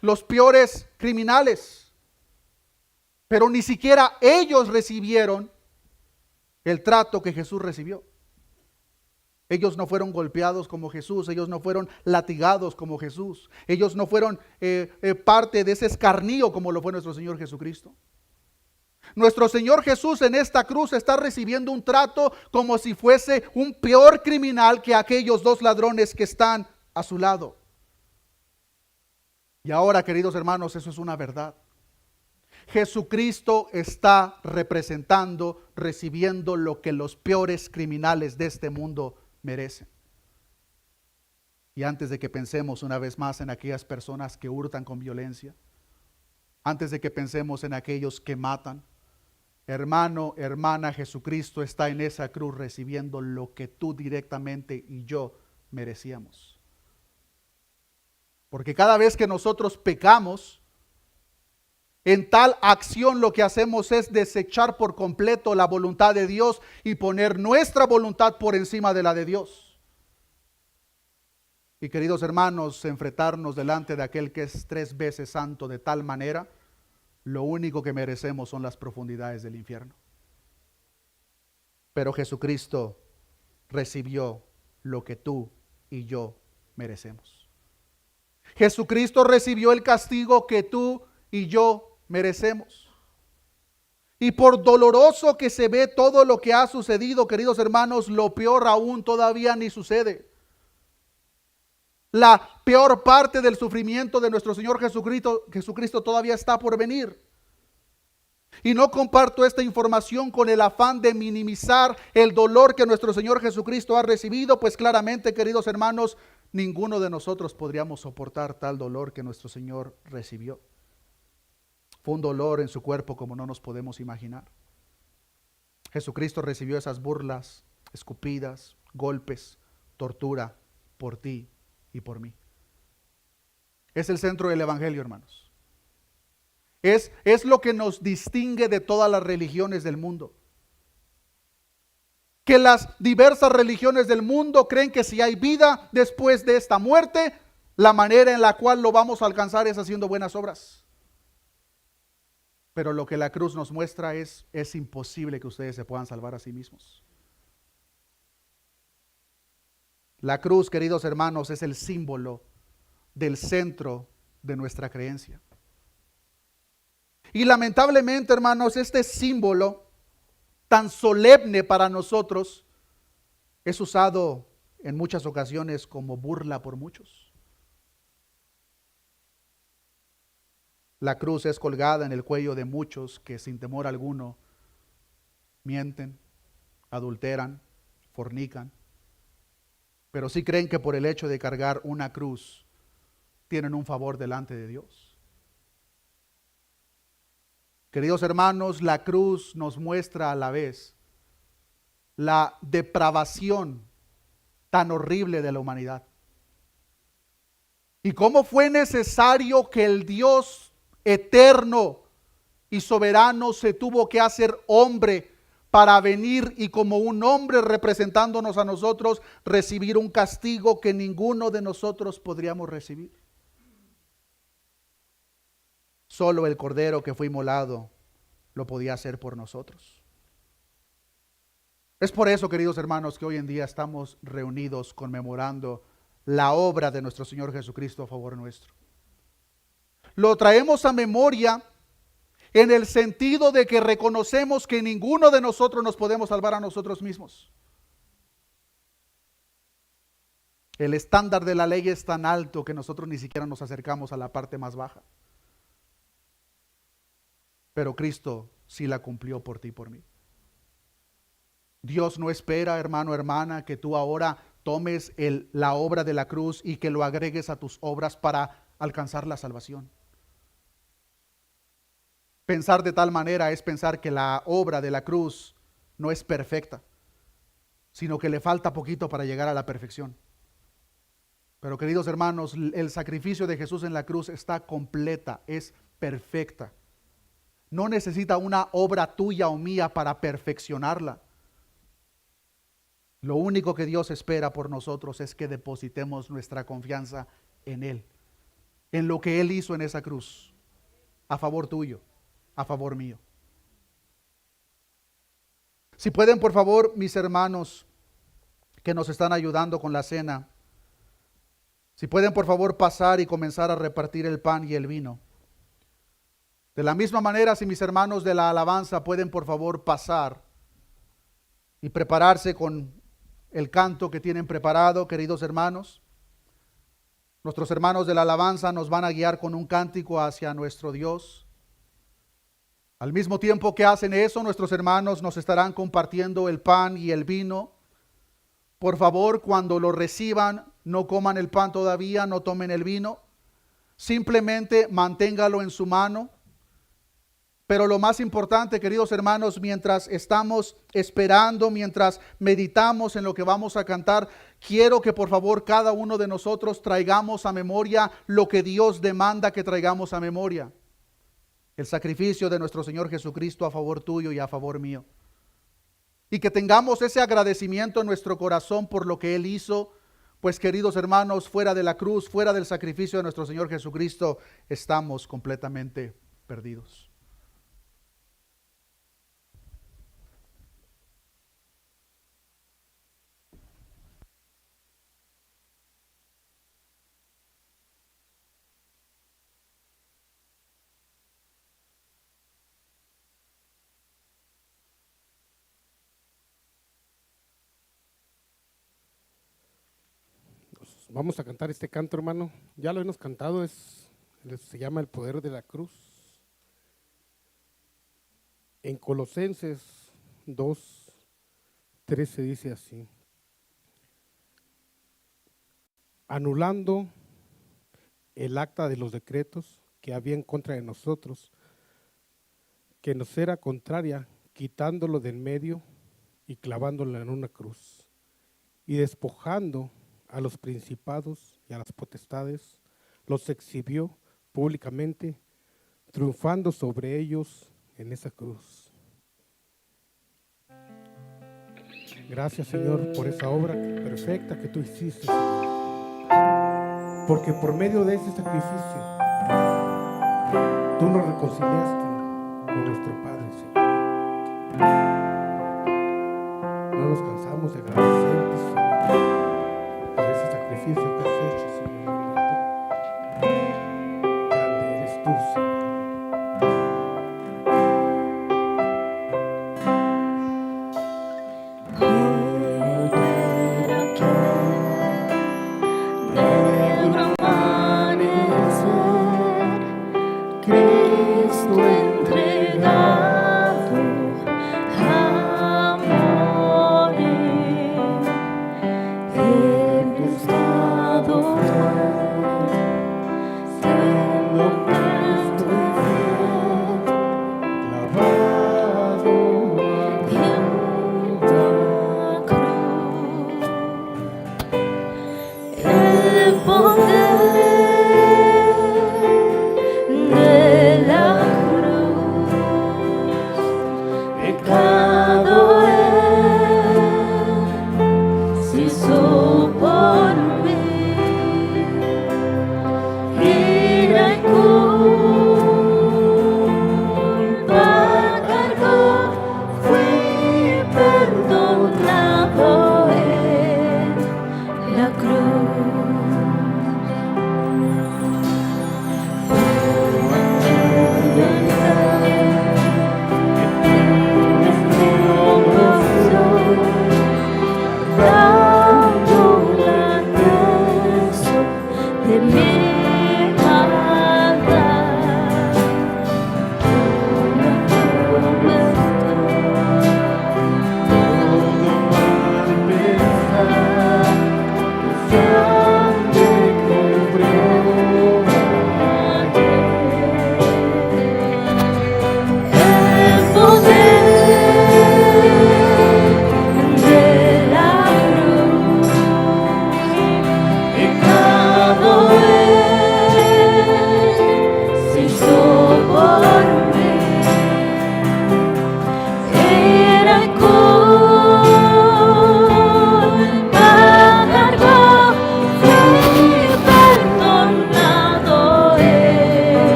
Los peores criminales. Pero ni siquiera ellos recibieron el trato que Jesús recibió. Ellos no fueron golpeados como Jesús, ellos no fueron latigados como Jesús, ellos no fueron parte de ese escarnio como lo fue nuestro Señor Jesucristo. Nuestro Señor Jesús en esta cruz está recibiendo un trato como si fuese un peor criminal que aquellos dos ladrones que están a su lado. Y ahora, queridos hermanos, eso es una verdad. Jesucristo está representando, recibiendo lo que los peores criminales de este mundo merecen. Y antes de que pensemos una vez más en aquellas personas que hurtan con violencia, antes de que pensemos en aquellos que matan, hermano, hermana, Jesucristo está en esa cruz recibiendo lo que tú directamente y yo merecíamos. Porque cada vez que nosotros pecamos, en tal acción lo que hacemos es desechar por completo la voluntad de Dios y poner nuestra voluntad por encima de la de Dios. Y queridos hermanos, enfrentarnos delante de aquel que es 3 veces santo de tal manera, lo único que merecemos son las profundidades del infierno. Pero Jesucristo recibió lo que tú y yo merecemos. Jesucristo recibió el castigo que tú y yo merecemos. Y por doloroso que se ve todo lo que ha sucedido, queridos hermanos, lo peor aún todavía ni sucede. La peor parte del sufrimiento de nuestro Señor Jesucristo todavía está por venir. Y no comparto esta información con el afán de minimizar el dolor que nuestro Señor Jesucristo ha recibido, pues claramente, queridos hermanos, ninguno de nosotros podríamos soportar tal dolor que nuestro Señor recibió. Fue un dolor en su cuerpo como no nos podemos imaginar. Jesucristo recibió esas burlas, escupidas, golpes, tortura por ti y por mí. Es el centro del Evangelio, hermanos. Es lo que nos distingue de todas las religiones del mundo. Que las diversas religiones del mundo creen que si hay vida después de esta muerte, la manera en la cual lo vamos a alcanzar es haciendo buenas obras. Pero lo que la cruz nos muestra es imposible que ustedes se puedan salvar a sí mismos. La cruz, queridos hermanos, es el símbolo del centro de nuestra creencia. Y lamentablemente, hermanos, este símbolo tan solemne para nosotros es usado en muchas ocasiones como burla por muchos. La cruz es colgada en el cuello de muchos que sin temor alguno mienten, adulteran, fornican, pero sí creen que por el hecho de cargar una cruz tienen un favor delante de Dios. Queridos hermanos, la cruz nos muestra a la vez la depravación tan horrible de la humanidad. Y cómo fue necesario que el Dios eterno y soberano se tuvo que hacer hombre para venir y como un hombre representándonos a nosotros, recibir un castigo que ninguno de nosotros podríamos recibir. Solo el Cordero que fue inmolado lo podía hacer por nosotros. Es por eso, queridos hermanos, que hoy en día estamos reunidos conmemorando la obra de nuestro Señor Jesucristo a favor nuestro. Lo traemos a memoria en el sentido de que reconocemos que ninguno de nosotros nos podemos salvar a nosotros mismos. El estándar de la ley es tan alto que nosotros ni siquiera nos acercamos a la parte más baja. Pero Cristo sí la cumplió por ti y por mí. Dios no espera, hermano, hermana, que tú ahora tomes la obra de la cruz y que lo agregues a tus obras para alcanzar la salvación. Pensar de tal manera es pensar que la obra de la cruz no es perfecta, sino que le falta poquito para llegar a la perfección. Pero queridos hermanos, el sacrificio de Jesús en la cruz está completa, es perfecta. No necesita una obra tuya o mía para perfeccionarla. Lo único que Dios espera por nosotros es que depositemos nuestra confianza en Él, en lo que Él hizo en esa cruz, a favor tuyo, a favor mío. Si pueden, por favor, mis hermanos que nos están ayudando con la cena, si pueden, por favor, pasar y comenzar a repartir el pan y el vino. De la misma manera, si mis hermanos de la alabanza pueden, por favor, pasar y prepararse con el canto que tienen preparado, queridos hermanos. Nuestros hermanos de la alabanza nos van a guiar con un cántico hacia nuestro Dios. Al mismo tiempo que hacen eso, nuestros hermanos nos estarán compartiendo el pan y el vino. Por favor, cuando lo reciban, no coman el pan todavía, no tomen el vino. Simplemente manténgalo en su mano. Pero lo más importante, queridos hermanos, mientras estamos esperando, mientras meditamos en lo que vamos a cantar, quiero que por favor cada uno de nosotros traigamos a memoria lo que Dios demanda que traigamos a memoria. El sacrificio de nuestro Señor Jesucristo a favor tuyo y a favor mío. Y que tengamos ese agradecimiento en nuestro corazón por lo que Él hizo, pues queridos hermanos, fuera de la cruz, fuera del sacrificio de nuestro Señor Jesucristo, estamos completamente perdidos. Vamos a cantar este canto, hermano. Ya lo hemos cantado, se llama El Poder de la Cruz. En Colosenses 2:13 dice así: anulando el acta de los decretos que había en contra de nosotros, que nos era contraria, quitándolo del medio y clavándolo en una cruz, y despojando a los principados y a las potestades, los exhibió públicamente, triunfando sobre ellos en esa cruz. Gracias, Señor, por esa obra perfecta que tú hiciste, Señor. Porque por medio de ese sacrificio, tú nos reconciliaste con nuestro Padre, Señor. No nos cansamos de agradecerte, Señor, por ese sacrificio que has hecho, Señor. Grande eres tú, Señor. Cristo entregado.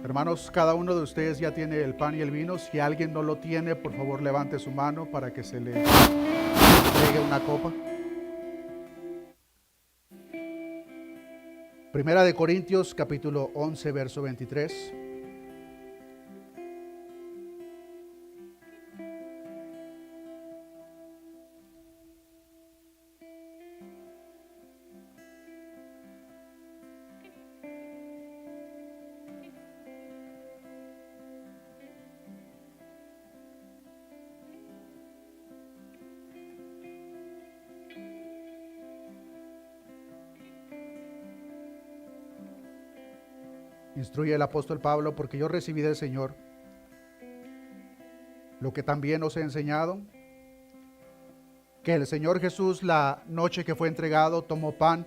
Hermanos, cada uno de ustedes ya tiene el pan y el vino. Si alguien no lo tiene, por favor levante su mano para que se le entregue una copa. Primera de Corintios, capítulo 11, verso 23. Instruye el apóstol Pablo, porque yo recibí del Señor lo que también os he enseñado, que el Señor Jesús, la noche que fue entregado, tomó pan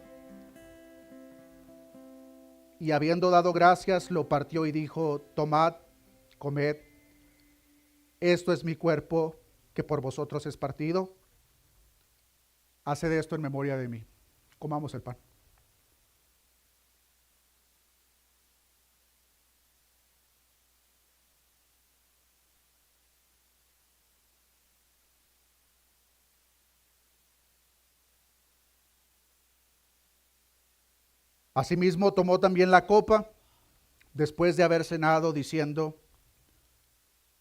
y habiendo dado gracias, lo partió y dijo: tomad, comed, esto es mi cuerpo que por vosotros es partido. Haced esto en memoria de mí. Comamos el pan. Asimismo tomó también la copa después de haber cenado, diciendo: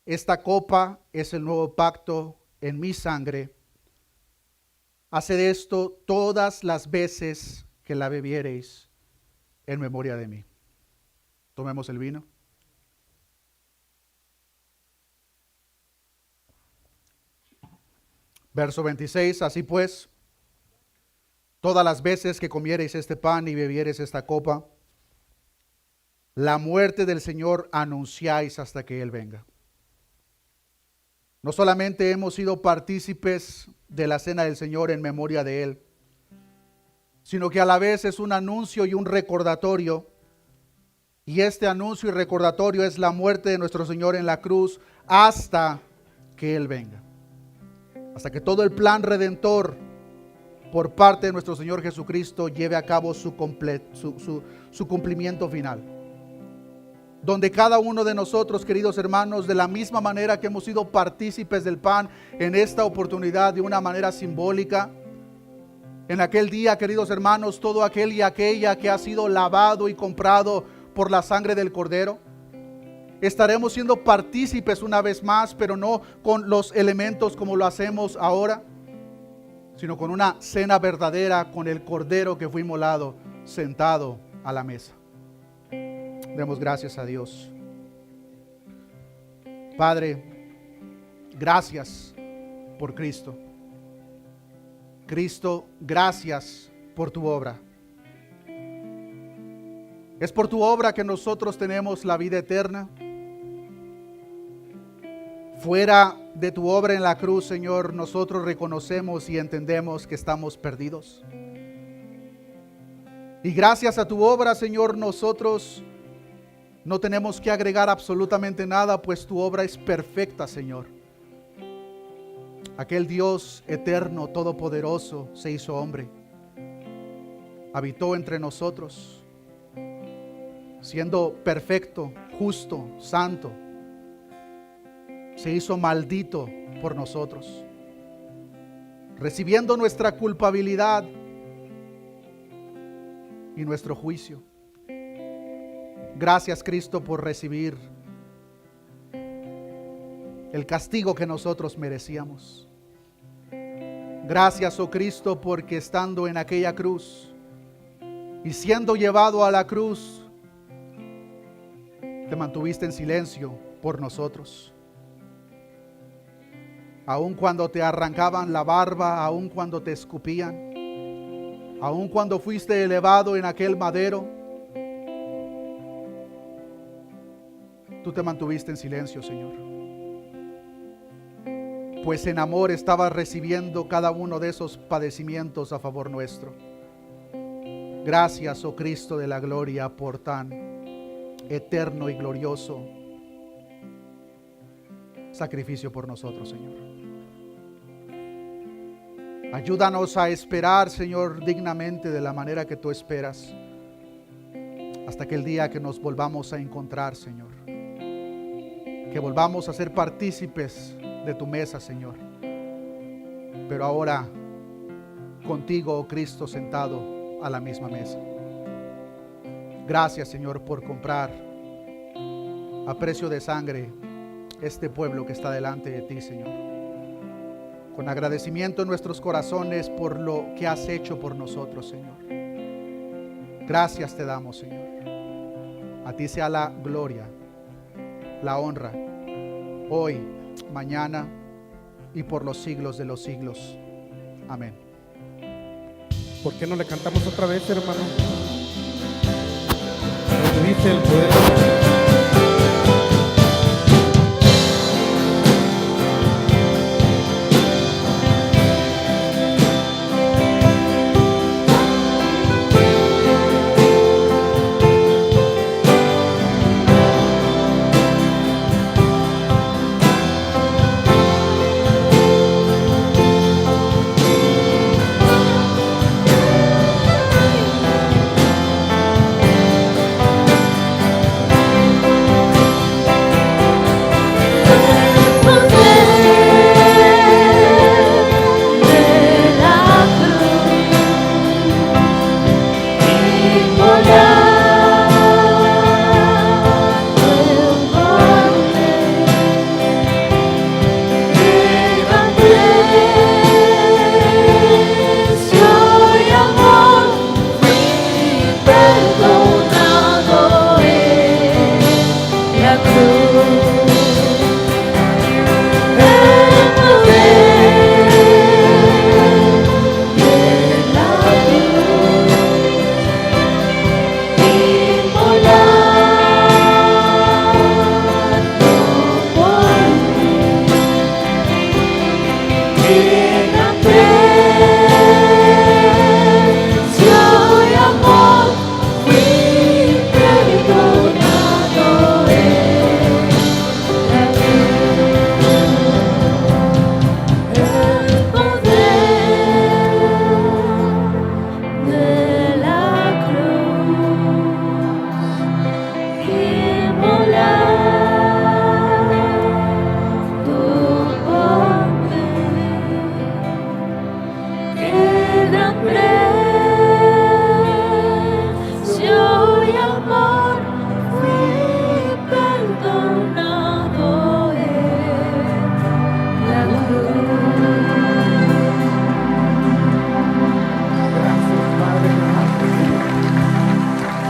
esta copa es el nuevo pacto en mi sangre. Haced esto todas las veces que la bebiereis en memoria de mí. Tomemos el vino. Verso 26, así pues, todas las veces que comiereis este pan y bebiereis esta copa, la muerte del Señor anunciáis hasta que Él venga. No solamente hemos sido partícipes de la cena del Señor en memoria de Él, sino que a la vez es un anuncio y un recordatorio. Y este anuncio y recordatorio es la muerte de nuestro Señor en la cruz hasta que Él venga. Hasta que todo el plan redentor por parte de nuestro Señor Jesucristo lleve a cabo su cumplimiento final. Donde cada uno de nosotros, queridos hermanos, de la misma manera que hemos sido partícipes del pan en esta oportunidad de una manera simbólica, en aquel día, queridos hermanos, todo aquel y aquella que ha sido lavado y comprado por la sangre del Cordero, estaremos siendo partícipes una vez más, pero no con los elementos como lo hacemos ahora, sino con una cena verdadera con el Cordero que fue inmolado, sentado a la mesa. Demos gracias a Dios. Padre, gracias por Cristo. Cristo, gracias por tu obra. Es por tu obra que nosotros tenemos la vida eterna. Fuera de tu obra en la cruz, Señor, nosotros reconocemos y entendemos que estamos perdidos. Y gracias a tu obra, Señor, nosotros no tenemos que agregar absolutamente nada, pues tu obra es perfecta, Señor. Aquel Dios eterno, todopoderoso, se hizo hombre. Habitó entre nosotros, siendo perfecto, justo, santo. Se hizo maldito por nosotros, recibiendo nuestra culpabilidad y nuestro juicio. Gracias, Cristo, por recibir el castigo que nosotros merecíamos. Gracias, oh Cristo, porque estando en aquella cruz y siendo llevado a la cruz, te mantuviste en silencio por nosotros. Aun cuando te arrancaban la barba, aun cuando te escupían, aun cuando fuiste elevado en aquel madero, tú te mantuviste en silencio, Señor. Pues en amor estabas recibiendo cada uno de esos padecimientos a favor nuestro. Gracias, oh Cristo de la gloria, por tan eterno y glorioso sacrificio por nosotros, Señor. Ayúdanos a esperar, Señor, dignamente de la manera que tú esperas, hasta que el día que nos volvamos a encontrar, Señor. Que volvamos a ser partícipes de tu mesa, Señor. Pero ahora contigo, oh Cristo, sentado a la misma mesa. Gracias, Señor, por comprar a precio de sangre este pueblo que está delante de ti, Señor. Con agradecimiento en nuestros corazones por lo que has hecho por nosotros, Señor. Gracias te damos, Señor. A ti sea la gloria, la honra, hoy, mañana y por los siglos de los siglos. Amén. ¿Por qué no le cantamos otra vez, hermano? Nos dice el poder.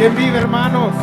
¿Quién vive, hermanos?